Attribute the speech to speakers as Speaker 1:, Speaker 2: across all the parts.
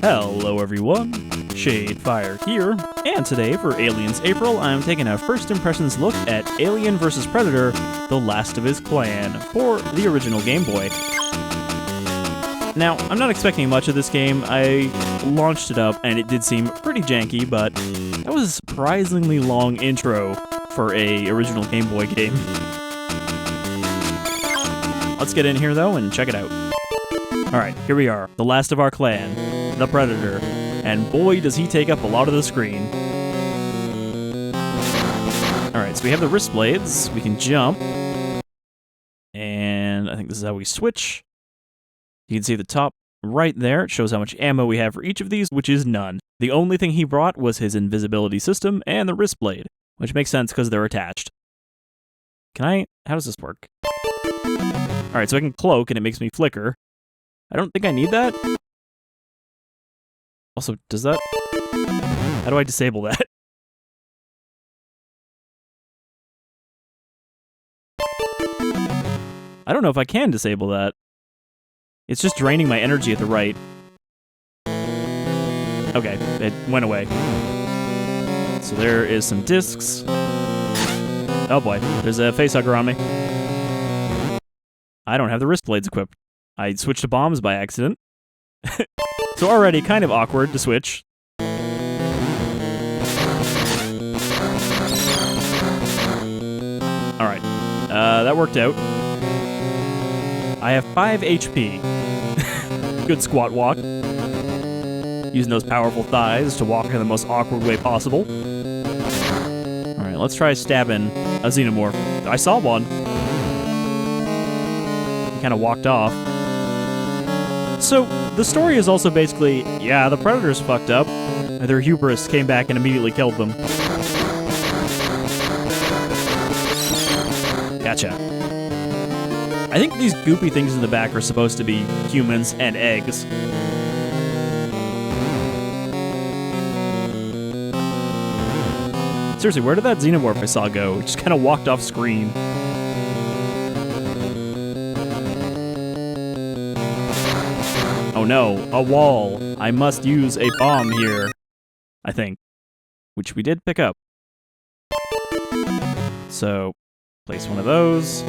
Speaker 1: Hello everyone, Shadefire here, and today for Aliens April, I'm taking a first impressions look at Alien vs. Predator, The Last of His Clan, for the original Game Boy. Now, I'm not expecting much of this game. I launched it up and it did seem pretty janky, but that was a surprisingly long intro for a original Game Boy game. Let's get in here though and check it out. Alright, here we are, the last of our clan, the Predator, and boy does he take up a lot of the screen. Alright, so we have the wrist blades, we can jump, and I think this is how we switch. You can see the top right there, it shows how much ammo we have for each of these, which is none. The only thing he brought was his invisibility system and the wrist blade, which makes sense because they're attached. How does this work? Alright, so I can cloak and it makes me flicker. I don't think I need that. Also, does that... How do I disable that? I don't know if I can disable that. It's just draining my energy at the right. Okay, it went away. So there is some discs. Oh boy, there's a facehugger on me. I don't have the wrist blades equipped. I switched to bombs by accident. So already kind of awkward to switch. Alright, that worked out. I have 5 HP. Good squat walk. Using those powerful thighs to walk in the most awkward way possible. Alright, let's try stabbing a Xenomorph. I saw one. He kind of walked off. So, the story is also basically, yeah, the Predators fucked up, and their hubris came back and immediately killed them. Gotcha. I think these goopy things in the back are supposed to be humans and eggs. Seriously, where did that Xenomorph I saw go? It just kind of walked off screen. Oh no, a wall. I must use a bomb here, I think. Which we did pick up. So, place one of those.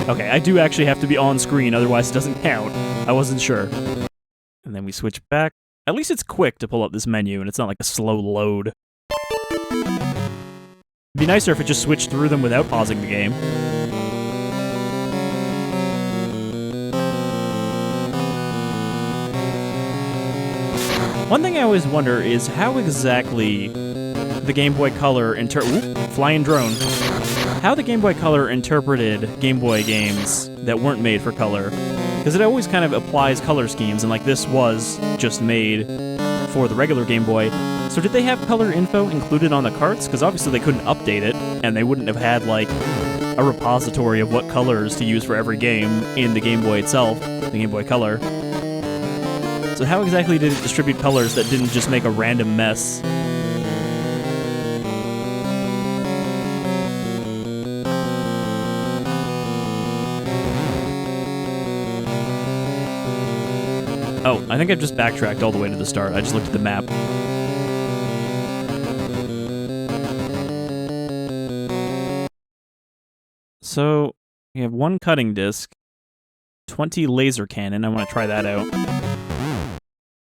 Speaker 1: Okay, I do actually have to be on screen, otherwise it doesn't count. I wasn't sure. And then we switch back. At least it's quick to pull up this menu, and it's not like a slow load. It'd be nicer if it just switched through them without pausing the game. One thing I always wonder is how exactly the Game Boy Color flying drone. How the Game Boy Color interpreted Game Boy games that weren't made for color. Because it always kind of applies color schemes, and like this was just made for the regular Game Boy. So did they have color info included on the carts? Because obviously they couldn't update it, and they wouldn't have had, like, a repository of what colors to use for every game in the Game Boy itself, the Game Boy Color. So how exactly did it distribute colors that didn't just make a random mess? Oh, I think I've just backtracked all the way to the start. I just looked at the map. So, we have 1 cutting disc, 20 laser cannon. I want to try that out.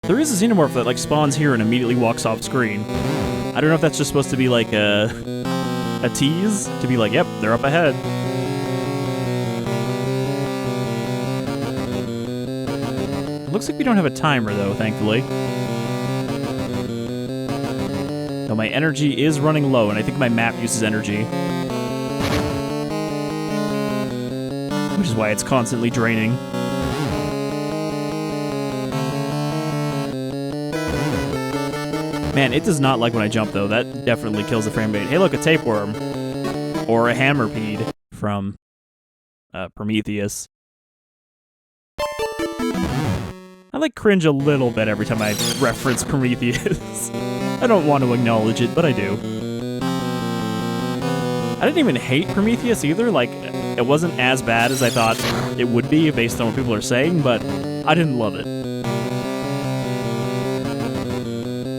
Speaker 1: There is a Xenomorph that, like, spawns here and immediately walks off screen. I don't know if that's just supposed to be, like, a tease? To be like, yep, they're up ahead. It looks like we don't have a timer, though, thankfully. Though my energy is running low, and I think my map uses energy. Which is why it's constantly draining. Man, it does not like when I jump, though. That definitely kills the frame rate. Hey, look, a tapeworm. Or a hammerpede from Prometheus. I like cringe a little bit every time I reference Prometheus. I don't want to acknowledge it, but I do. I didn't even hate Prometheus either. Like, it wasn't as bad as I thought it would be based on what people are saying, but I didn't love it.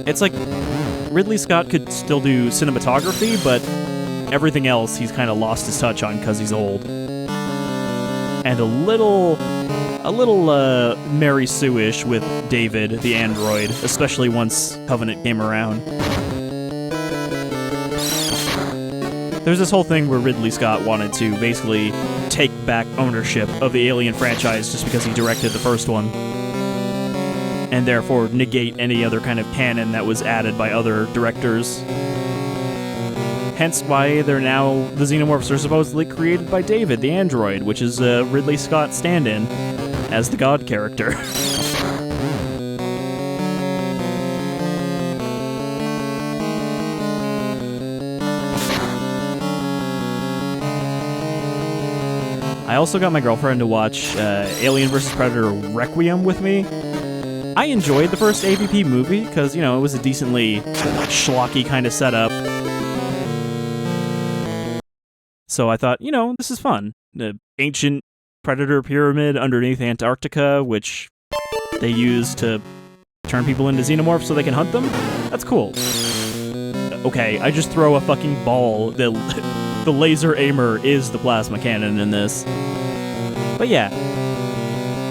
Speaker 1: It's like Ridley Scott could still do cinematography, but everything else he's kind of lost his touch on because he's old. And a little Mary Sue-ish with David, the android, especially once Covenant came around. There's this whole thing where Ridley Scott wanted to basically take back ownership of the Alien franchise just because he directed the first one, and therefore negate any other kind of canon that was added by other directors. Hence why they're now, the Xenomorphs are supposedly created by David, the android, which is a Ridley Scott stand-in as the god character. I also got my girlfriend to watch Alien vs. Predator Requiem with me. I enjoyed the first AVP movie because, you know, it was a decently schlocky kind of setup. So I thought, you know, this is fun. The ancient predator pyramid underneath Antarctica, which they use to turn people into xenomorphs so they can hunt them. That's cool. Okay, I just throw a fucking ball. The laser aimer is the plasma cannon in this. But yeah,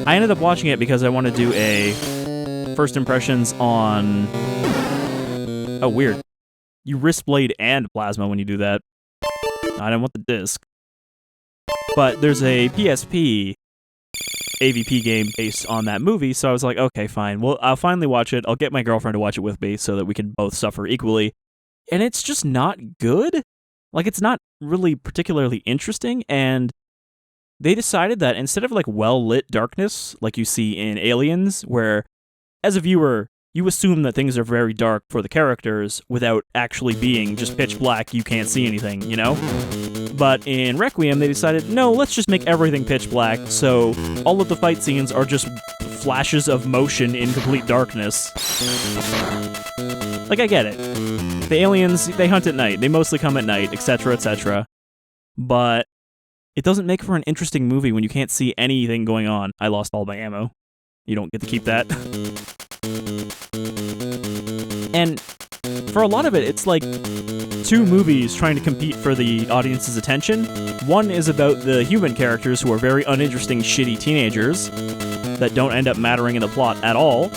Speaker 1: I ended up watching it because I want to do a first impressions on... Oh, weird. You wrist blade and plasma when you do that. I don't want the disc. But there's a PSP AVP game based on that movie, so I was like, okay, fine. Well, I'll finally watch it. I'll get my girlfriend to watch it with me so that we can both suffer equally. And it's just not good. Like, it's not really particularly interesting, and they decided that instead of, like, well-lit darkness, like you see in Aliens, where, as a viewer, you assume that things are very dark for the characters without actually being just pitch black, you can't see anything, you know? But in Requiem, they decided, no, let's just make everything pitch black, so all of the fight scenes are just flashes of motion in complete darkness. Like, I get it. The aliens, they hunt at night, they mostly come at night, etc., etc. But it doesn't make for an interesting movie when you can't see anything going on. I lost all my ammo. You don't get to keep that. And for a lot of it, it's like two movies trying to compete for the audience's attention. One is about the human characters who are very uninteresting, shitty teenagers that don't end up mattering in the plot at all.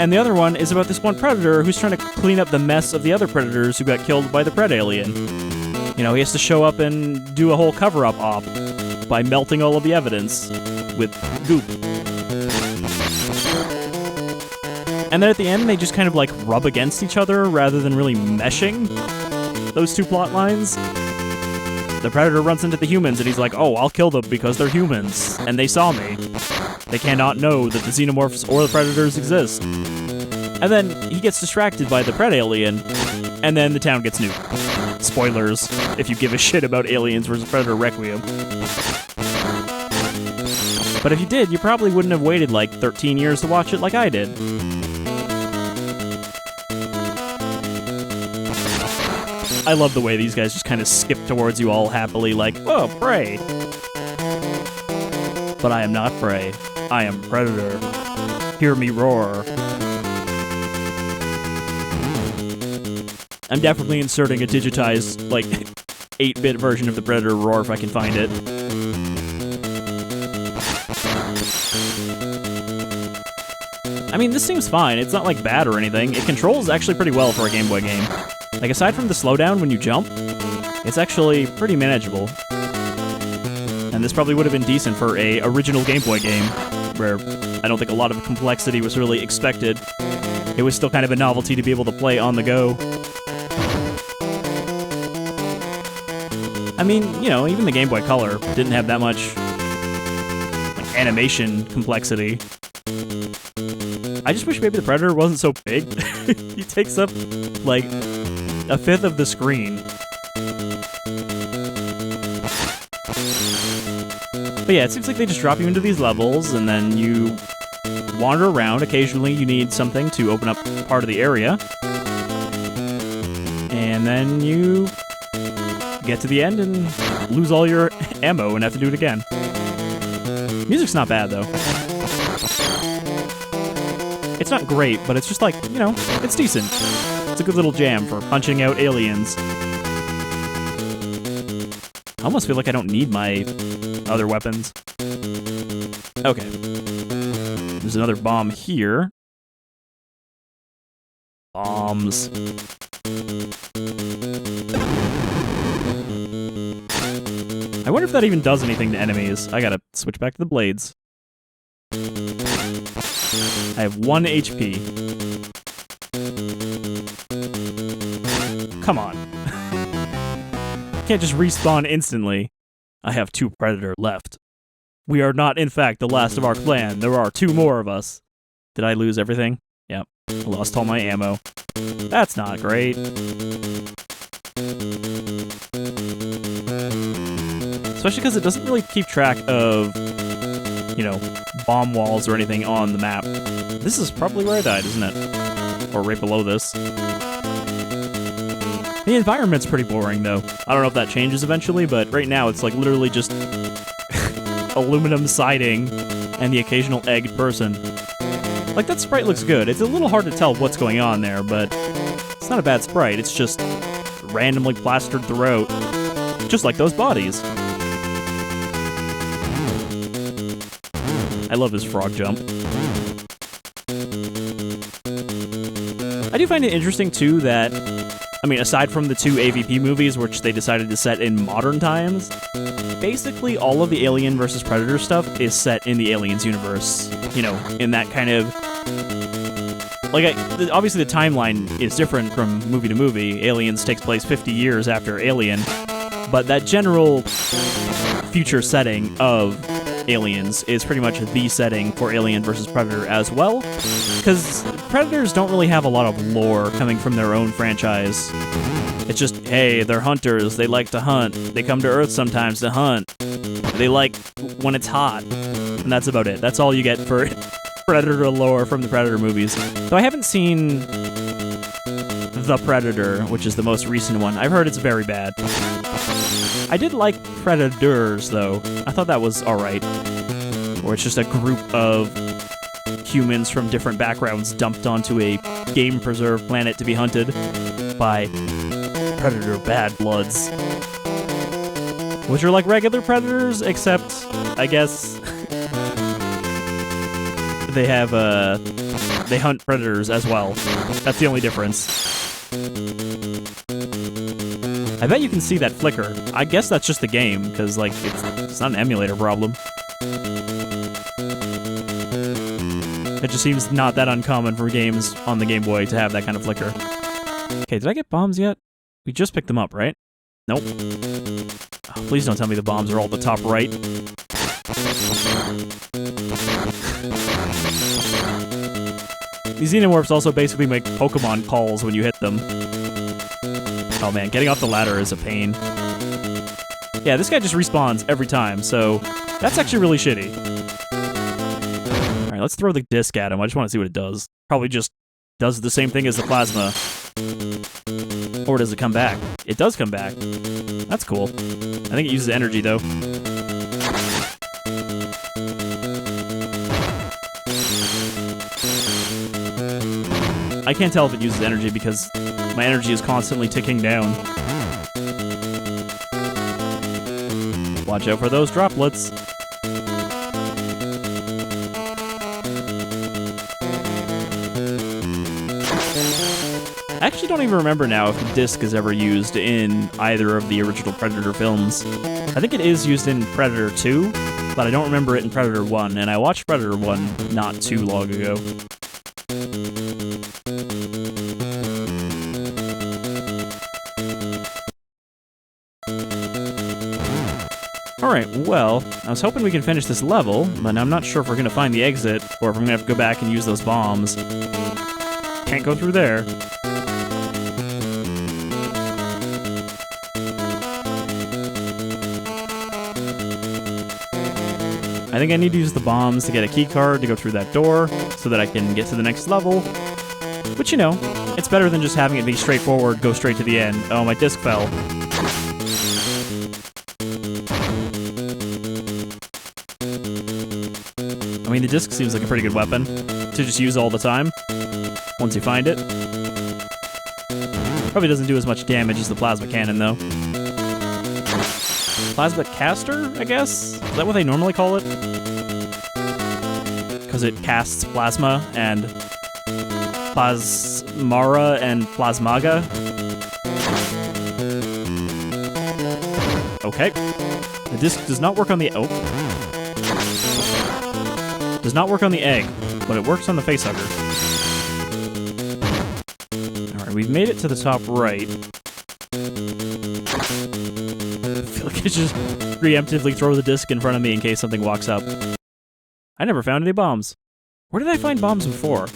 Speaker 1: And the other one is about this one predator who's trying to clean up the mess of the other predators who got killed by the pred alien. You know, he has to show up and do a whole cover-up op by melting all of the evidence with goop. And then at the end, they just kind of, like, rub against each other rather than really meshing those two plot lines. The Predator runs into the humans, and he's like, oh, I'll kill them because they're humans, and they saw me. They cannot know that the Xenomorphs or the Predators exist. And then he gets distracted by the Pred alien, and then the town gets nuked. Spoilers, if you give a shit about Aliens vs. Predator Requiem. But if you did, you probably wouldn't have waited, like, 13 years to watch it like I did. I love the way these guys just kind of skip towards you all happily, like, whoa, prey. But I am not prey. I am predator. Hear me roar. I'm definitely inserting a digitized, like, 8-bit version of the Predator roar if I can find it. I mean, this seems fine. It's not, like, bad or anything. It controls actually pretty well for a Game Boy game. Like, aside from the slowdown when you jump, it's actually pretty manageable. And this probably would have been decent for a original Game Boy game, where I don't think a lot of complexity was really expected. It was still kind of a novelty to be able to play on the go. I mean, you know, even the Game Boy Color didn't have that much, like, animation complexity. I just wish maybe the Predator wasn't so big. He takes up, like, a fifth of the screen. But yeah, it seems like they just drop you into these levels, and then you wander around. Occasionally, you need something to open up part of the area. And then you get to the end and lose all your ammo and have to do it again. Music's not bad, though. It's not great, but it's just like, you know, it's decent. It's a good little jam for punching out aliens. I almost feel like I don't need my other weapons. Okay. There's another bomb here. Bombs. I wonder if that even does anything to enemies. I gotta switch back to the blades. I have 1 HP. Come on. Can't just respawn instantly. I have 2 Predator left. We are not, in fact, the last of our clan. There are 2 more of us. Did I lose everything? Yep. I lost all my ammo. That's not great. Especially because it doesn't really keep track of, you know, bomb walls or anything on the map. This is probably where I died, isn't it? Or right below this. The environment's pretty boring, though. I don't know if that changes eventually, but right now it's like literally just aluminum siding and the occasional egged person. Like, that sprite looks good. It's a little hard to tell what's going on there, but it's not a bad sprite. It's just randomly plastered throughout, just like those bodies. I love his frog jump. I do find it interesting, too, that, I mean, aside from the 2 AVP movies, which they decided to set in modern times, basically all of the Alien vs. Predator stuff is set in the Aliens universe. You know, in that kind of... Like, obviously the timeline is different from movie to movie. Aliens takes place 50 years after Alien, but that general future setting of Aliens is pretty much the setting for Alien vs. Predator as well, because Predators don't really have a lot of lore coming from their own franchise. It's just, hey, they're hunters, they like to hunt, they come to Earth sometimes to hunt, they like when it's hot, and that's about it. That's all you get for Predator lore from the Predator movies. So I haven't seen The Predator, which is the most recent one. I've heard it's very bad. I did like Predators, though. I thought that was alright. Or it's just a group of humans from different backgrounds dumped onto a game-preserved planet to be hunted by Predator bad bloods. Which are like regular predators, except, I guess, they have, they hunt predators as well. That's the only difference. I bet you can see that flicker. I guess that's just the game, because, like, it's not an emulator problem. It just seems not that uncommon for games on the Game Boy to have that kind of flicker. Okay, did I get bombs yet? We just picked them up, right? Nope. Oh, please don't tell me the bombs are all at the top right. These Xenomorphs also basically make Pokemon calls when you hit them. Oh man, getting off the ladder is a pain. Yeah, this guy just respawns every time, so that's actually really shitty. Alright, let's throw the disc at him. I just want to see what it does. Probably just does the same thing as the plasma. Or does it come back? It does come back. That's cool. I think it uses energy, though. I can't tell if it uses energy because my energy is constantly ticking down. Watch out for those droplets. I actually don't even remember now if the disc is ever used in either of the original Predator films. I think it is used in Predator 2, but I don't remember it in Predator 1, and I watched Predator 1 not too long ago. Alright, well, I was hoping we can finish this level, but I'm not sure if we're going to find the exit, or if I'm going to have to go back and use those bombs. Can't go through there. I think I need to use the bombs to get a key card to go through that door so that I can get to the next level. Which, you know, it's better than just having it be straightforward, go straight to the end. Oh, my disc fell. I mean, the disc seems like a pretty good weapon to just use all the time once you find it. Probably doesn't do as much damage as the plasma cannon, though. Plasma caster, I guess? Is that what they normally call it? Because it casts plasma and plasmara and plasmaga. Okay. The disc does not work on the... Oh. Does not work on the egg, but it works on the facehugger. Alright, we've made it to the top right. I feel like I just preemptively throw the disc in front of me in case something walks up. I never found any bombs. Where did I find bombs before?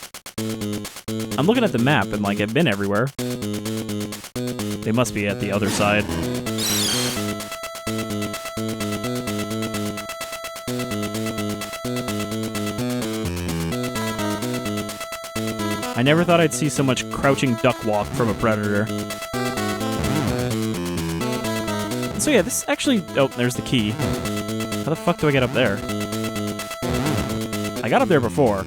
Speaker 1: I'm looking at the map and, like, I've been everywhere. They must be at the other side. I never thought I'd see so much crouching duck walk from a predator. So yeah, this actually... Oh, there's the key. How the fuck do I get up there? I got up there before.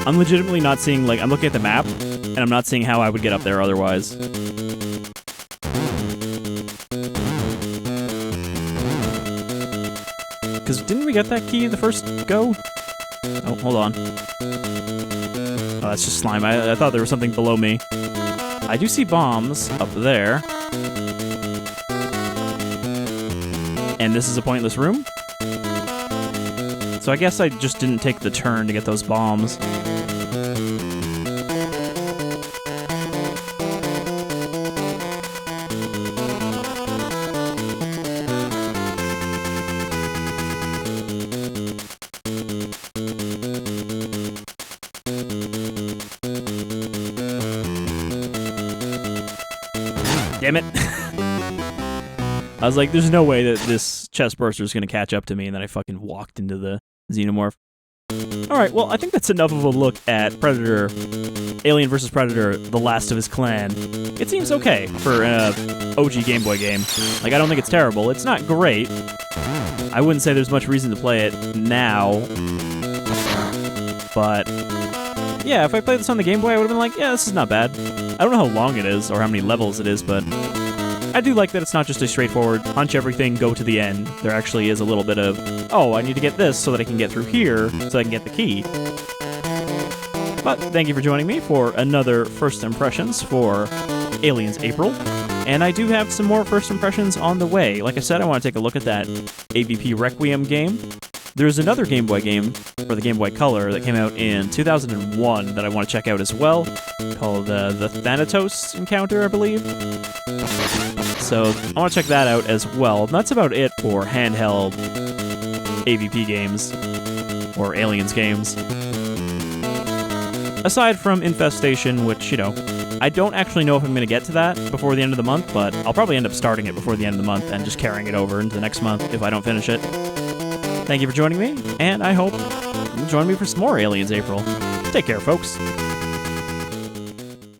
Speaker 1: I'm legitimately not seeing, like, I'm looking at the map, and I'm not seeing how I would get up there otherwise. Because didn't we get that key the first go? Oh, hold on. Oh, that's just slime. I thought there was something below me. I do see bombs up there. And this is a pointless room? So I guess I just didn't take the turn to get those bombs. Damn it. I was like, there's no way that this chest burster is going to catch up to me, and then I fucking walked into the Xenomorph. Alright, well, I think that's enough of a look at Predator, Alien vs. Predator, The Last of His Clan. It seems okay for an OG Game Boy game. Like, I don't think it's terrible. It's not great. I wouldn't say there's much reason to play it now. But yeah, if I played this on the Game Boy, I would have been like, yeah, this is not bad. I don't know how long it is or how many levels it is, but I do like that it's not just a straightforward punch everything, go to the end. There actually is a little bit of, oh, I need to get this so that I can get through here so I can get the key. But thank you for joining me for another First Impressions for Aliens April. And I do have some more First Impressions on the way. Like I said, I want to take a look at that AVP Requiem game. There's another Game Boy game for the Game Boy Color that came out in 2001 that I want to check out as well, called the Thanatos Encounter, I believe. So I want to check that out as well. And that's about it for handheld AVP games, or Aliens games. Aside from Infestation, which, you know, I don't actually know if I'm going to get to that before the end of the month, but I'll probably end up starting it before the end of the month and just carrying it over into the next month if I don't finish it. Thank you for joining me, and I hope you'll join me for some more Aliens April. Take care, folks.